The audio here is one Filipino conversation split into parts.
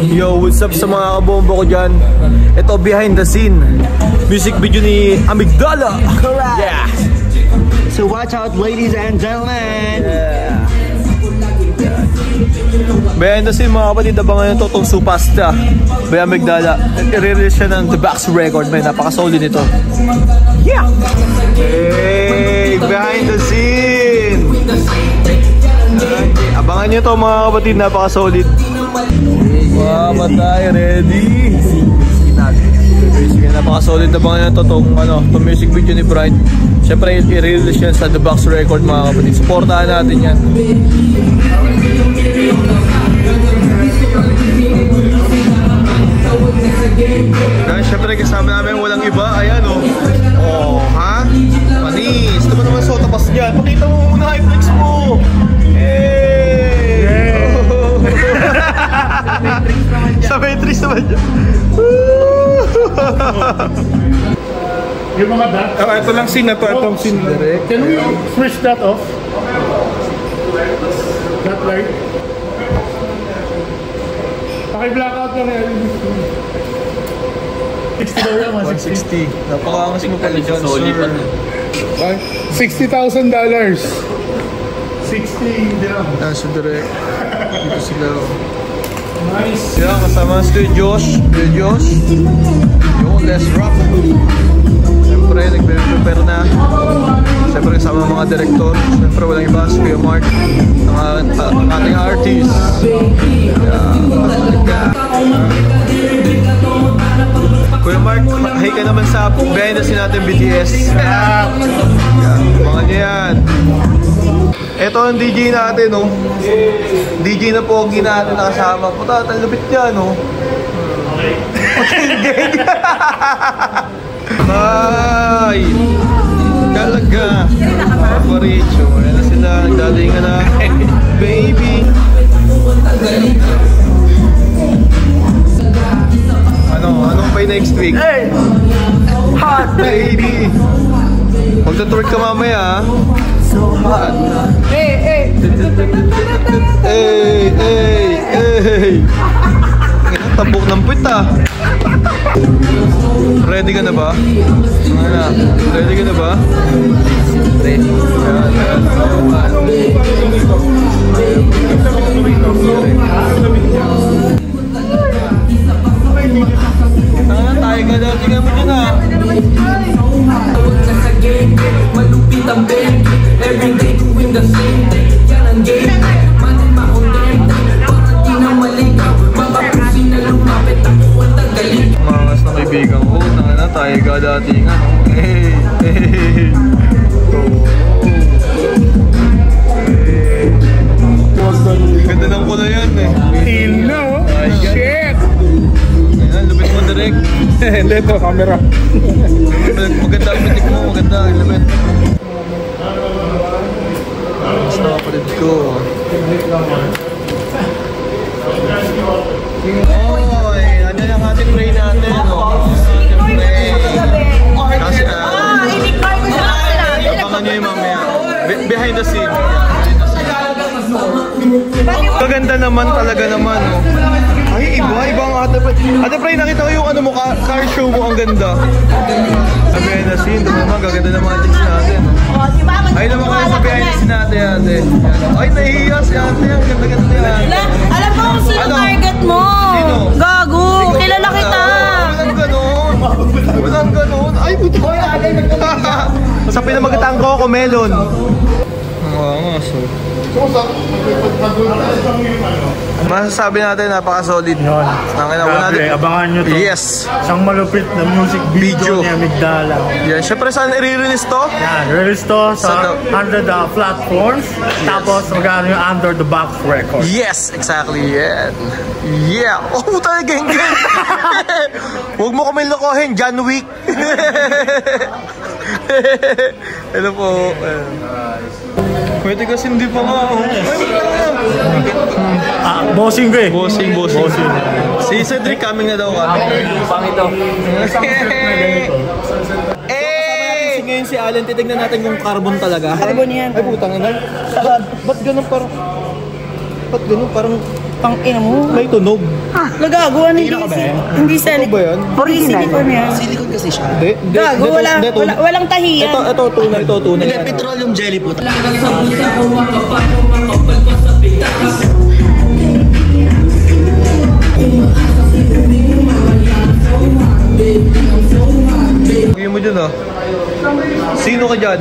Yo, what's up sa mga kabombo ko dyan? Ito behind the scene music video ni Amygdala. Correct. Yeah. So watch out, ladies and gentlemen. Yeah. Behind the scene mga kapatid, abangan nyo itong Supasta by Amygdala. I-release siya ng The Box Record. May napaka-solid nito. Yeah. Hey, behind the scene. Abangan nyo ito mga kapatid, napaka-solid. Mga batay, ready? Sige, napaka-solid na bangan na itong music video ni Brian. Siyempre, i-release yan sa The Box Record mga kapatid. Supportahan natin yan. Dahil siyempre kasama namin walang iba. Ayan o. Oh, ha? Panis. Ito ba naman so tapas dyan? Pakita mo muna, i-flex mo. Hey! Sabay tris naman dyan. Yung mga that? Ito lang scene na to. Itong scene. Can we switch that off? That light? Paki-blackout na rin. 60 daw yan, 160. Napakaangas mo pala dyan, sir. $60,000. 60 dirham. Yan, so direct. Dito sila. Nice. Yan, kasama si Josh. Josh. Yung let's rock. Siyempre, nagpe-prepare na. Siyempre, kasama mga director. Siyempre, walang iba. Si Kuya Mark. Ang ating artist. Kuya Mark, hi ka naman sa behind the scene natin BTS. Mga niya yan. Ito ang DJ natin, no? DJ na pogi natin nakasama. Puta, talupit yan, no? Okay. Ay! Talaga! Paparecho. Ayan na sila. Nagdalingan na. Baby! Anong by next week? Hey! Hot Baby! Magta-twerk ka mamaya, ha? So hot. Hey, hey! Hey! Hey! Hey! Tabok ng puwit, ah! Ready ka na ba? Ready ka na ba? Ready. Tangan tayo ka daw. Tingnan mo dyan, ha? Malupit ang baby. Everyday doing the same thing. Yan ang game. Manin maunay. Bakit di na maligaw? Mga pusi na lumapit. Ako ang tagaling. Mangas na kaibigan ko. Tangan na tayo ka datingan. Hey! Hey! Ganda ng kulay yan, eh. Till no? Shit! Ayan, lupit mo direct. Hindi ito, camera. Maganda ang pitik mo, maganda ang lupit. Basta kapalit ko. Oy, ano yung ating pray natin, no? Pray. Kasi, abangan nyo yung mamaya. Behind the scene. Maganda naman talaga naman, no? Ay, ibang Ate Pray. Ate Pray, nakita ko yung ano mo, car show mo, ang ganda. Sa behind the scene, doon naman, gaganda ng mga chicks natin. Ay, naman kayo sa behind the scene natin, ate. Ay, nahihiya si ate, ang ganda-ganda yan. Alam mo kung sino target mo? Sino? Gago, kilala kita. Walang ganon. Walang ganon. Ay, puto. Sa pinamagatang ko, melon. Oo nga, so. Masasabi natin, napaka-solid. Yun. Grabe, abangan nyo to. Yes. Isang malupit na music video ni Amygdala. Yan. Siyempre, saan i-release to? Yan, release to sa under the platforms. Yes. Tapos, magkano yung under the box record. Yes, exactly. Yan. Yeah. Oh, puta, gang. Huwag mo kami lokohin, John Wick. Hello po. Pwede kasi hindi pa nga. Bossing ko eh. Bossing. Si Cedric coming na daw ka. Pangito. Eh! Ngayon si Allen, titignan natin yung carbon talaga. Carbon yan. Ay putang ina. Ba't ganun parang... dapat ganun, parang Pang ina mo. may tunog. Nagago, ano hindi Ano ba yan? Silicone yan. Silicone kasi siya. Hindi, Gago, walang tahiyan. Ito, tunay. Hindi, petroleum jelly po. Bigyan mo dyan, ah. Sino ka dyan?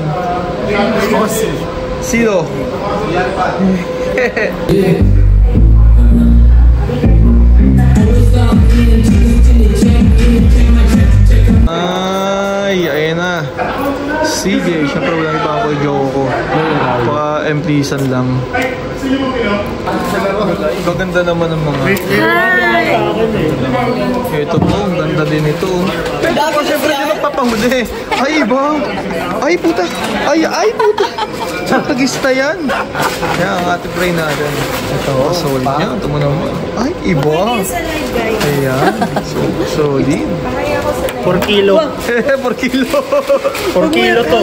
Sino? Ay, ayun na. CJ, syempre wala iba ako joke ko. Baka MP-san lang. Gaganda naman ng mga. Ito po, ang ganda din ito. Ako syempre di magpapahuli. Ay, iba. Ay, puta. Ay, puta. Tagista yan. Yan, ang ating pray natin. Ito, solid yan. Ito mo naman. Ay, iba. Ayan. Solid. 4 kilo. 4 kilo. 4 kilo to.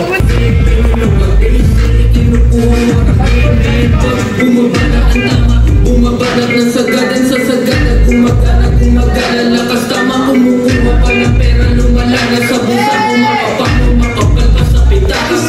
Bumabalat ng sagadan sa sagadan. Gumagana, lakas tama. Kumukuha pa ng pera. Lumalaga sa busa. Makapal ka sa pitas.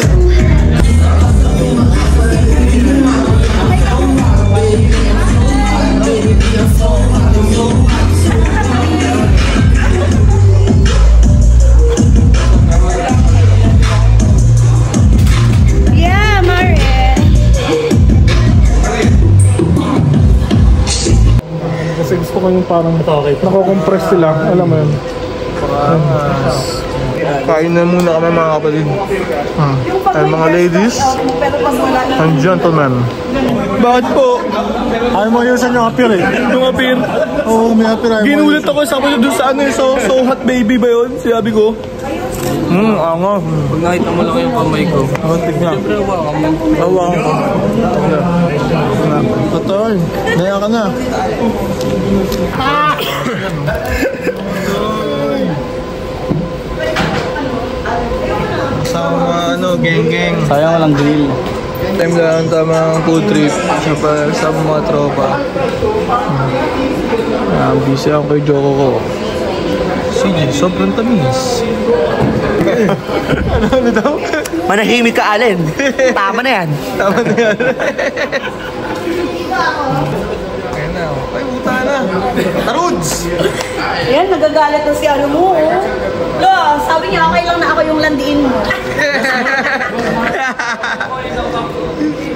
Yeah, Mare. Kasi gusto ko yung parang nako-compress sila, alam mo yun. Kain na muna kami mga kapatid. Ay mga ladies and gentlemen. Bakit po? Ayaw mo yusan yung appear eh. Yung appear? Oo, may appear. Ginulit ako, sabi ko doon sa ano, so hot baby ba yun? Sabi ko. Angas. Pag nakita mo lang yung kamay ko. Tignan. Siyempre, Awang ko. Totoo yun. Naya ka na. Sama geng-geng. sayang walang grill. Time lang tamang food trip. Sa mga tropa. Busy ako kay Joko ko. Sige, sobrang tamis. Ano daw? Manahimik ka, Allen. Tama na yan. Tama na yan. Ayan na. Ay, buta na. Taruds! Ayan, nagagalit na si ano mo. Lo, sabi niya okay lang na ako yung landiin mo.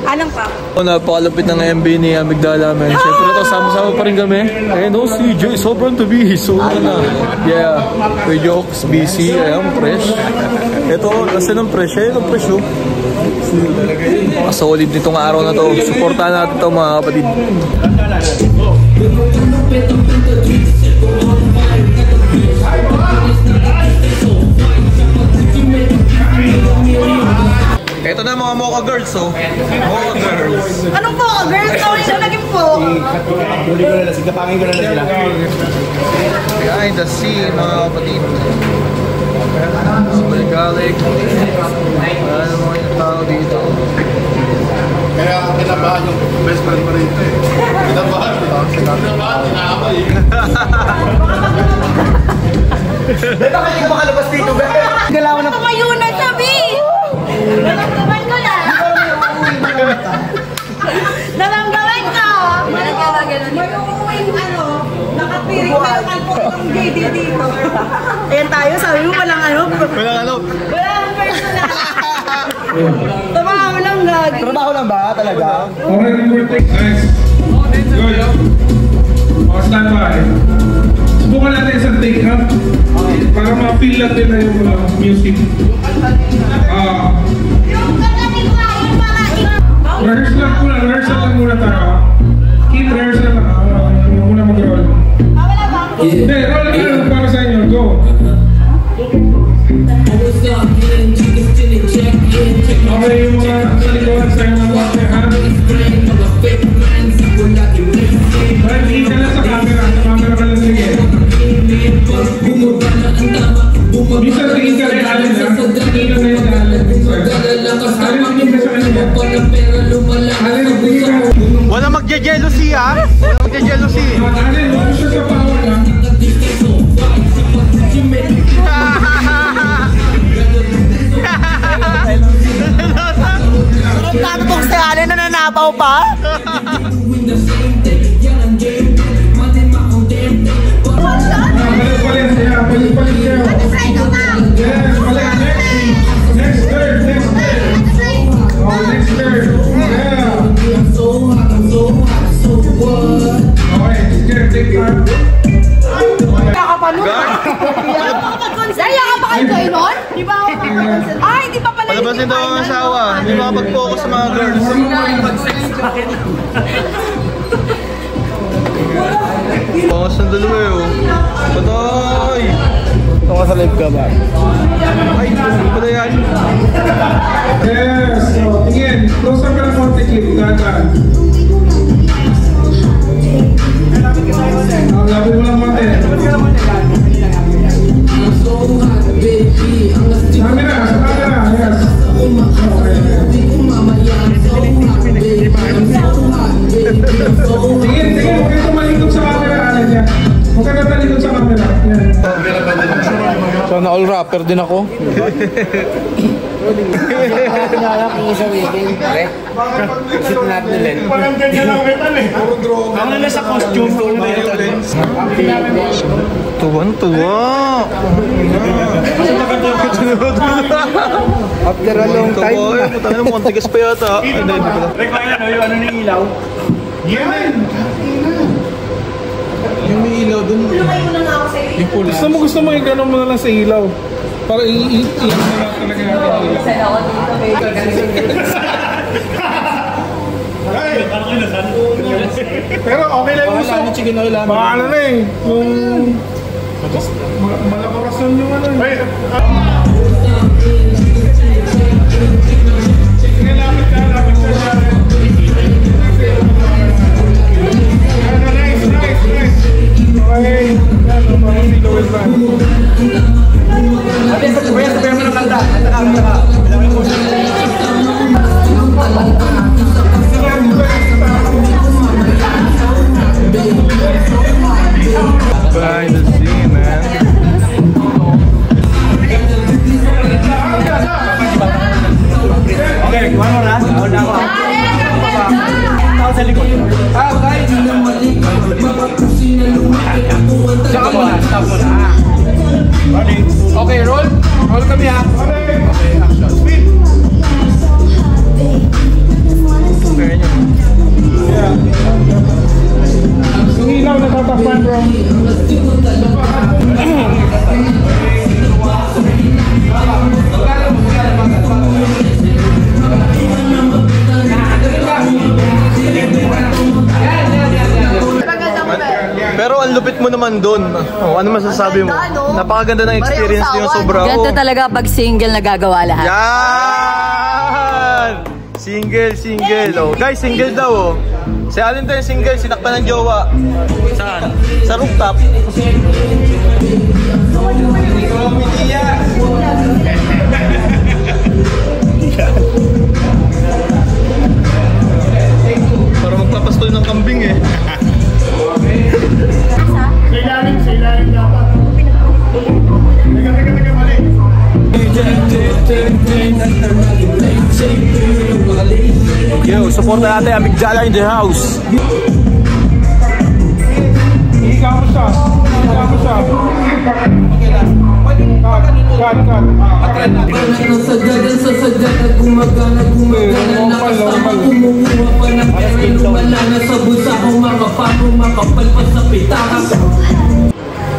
Anong pa? Napakalapit ng MB ni Amigdala, man. Siyempre ito, sama-sama pa rin kami. Ayun, CJ, sobrang tabi. Sobrang na. Yeah, may jokes, busy. Ayan, fresh. Ito, kasi ng fresh. Ayun, ang fresh, oh. Solid nitong araw na to. Supportahan natin ito, mga kapatid. Ito na mga Mocha Girls, oh. Mocha Girls. Anong po? Girl, sorry siya naging po. Behind the scene, mga kapatid. Super garlic. Ano mga yung tao dito? Kaya kinabahan yung best friend mo rin ito eh. Kinabahan, inaabay. Bakit yung makalabas dito, be? Galaw na. Tumayo na, sabi! Naramdaman ko na! Naramdaman ko! May uuwing ano, nakapiring na naman po yung JD dito. Ayan tayo, sabi mo walang ano? Walang ano? Walang personal. Trabaho lang, gagi. Trabaho lang ba talaga? Okay, number 6. Nice. Good. Stand by. Subukan natin isang take ha. Para ma-feel natin na yung music. Rehearsal lang muna tayo. Keep rehearsal lang. Huwag muna mag-roll. Hindi, roll lang para sa inyo. Go. Okay, yung mga sa likuhan sa inyo mga ha. Right, isa lang sa camera. Sa camera ka lang sige. Bisa tingin ka rin alin ha. Tingin ka rin alin. Alin tingin ka sa kanila. Wala magje-jealousy, ha? Kaya ka pa nun? Kaya ka pa kayo nun? Di ba ako makapag-consent? Ay, di pa pala yung Palabasin daw ang asawa. Hindi makapag-focus sa mga girls. Focus ng dalawa eh. Patay! Ito ka sa live ka ba? Ay, hindi pala yan. Yes! So, tingin. Close up ka ng konti clip. Dahan-dahan. Lapit mo lang konti. Sa camera. Yes. Tingin. Huwag kayo tumalikod sa camera. Alam niya. Huwag kayo tumalikod sa camera. Yan. So, na-all rapper din ako. Pinala ko sa weekend. Sit natin ulit. Parang ganyan lang metal eh. Ako na sa costume. Tuwan-tuwa. After a long time. Putangin mo, kontigas pa yata. Hindi pala. Yung ano ng ilaw? Yan! Yung may ilaw dun. Gusto mo yung gano'n mo na lang sa ilaw. Para i-iyan mo na talaga natin yung ilaw. Pero okay lang yung gusto. Baka ano na eh. Yung... Malakawasan yung ano eh. Sige, lapit ka. Nice. Okay. Yan, parang si Lowell ba? Sabi mo ng kanta. Behind the scene, man. Okay, one more na. Ako sa likod. Okay, roll. Roll kami ha. Okay, action. Speed. Yeah. Yung ilaw na tatakpan, bro. Pero ang lupit mo naman doon. Oh, ano masasabi mo? Napakaganda ng experience niyo, sobra. Ganito talaga pag single nagagawa lahat. Yan! Single. Oh. Guys, single daw. Oh. Si Alin tayo single, sinakpan ng jowa. Saan? Sa rooftop. Para magpapastol ng kambing eh. Sa ilalim dapat. Teka, mali. Yo, support natin Amigdala in the house. Higa mo siya. Cut. Sa sagada gumagana Nakasama kumukuha pa ng pera Lumala na sa bulsa kung makapal pa sa pitaka.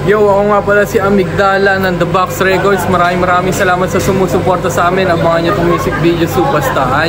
Yo, ako nga pala si Amigdala ng The Box Records. Maraming salamat sa sumusuporta sa amin. Abangan nyo itong music video, Superstar.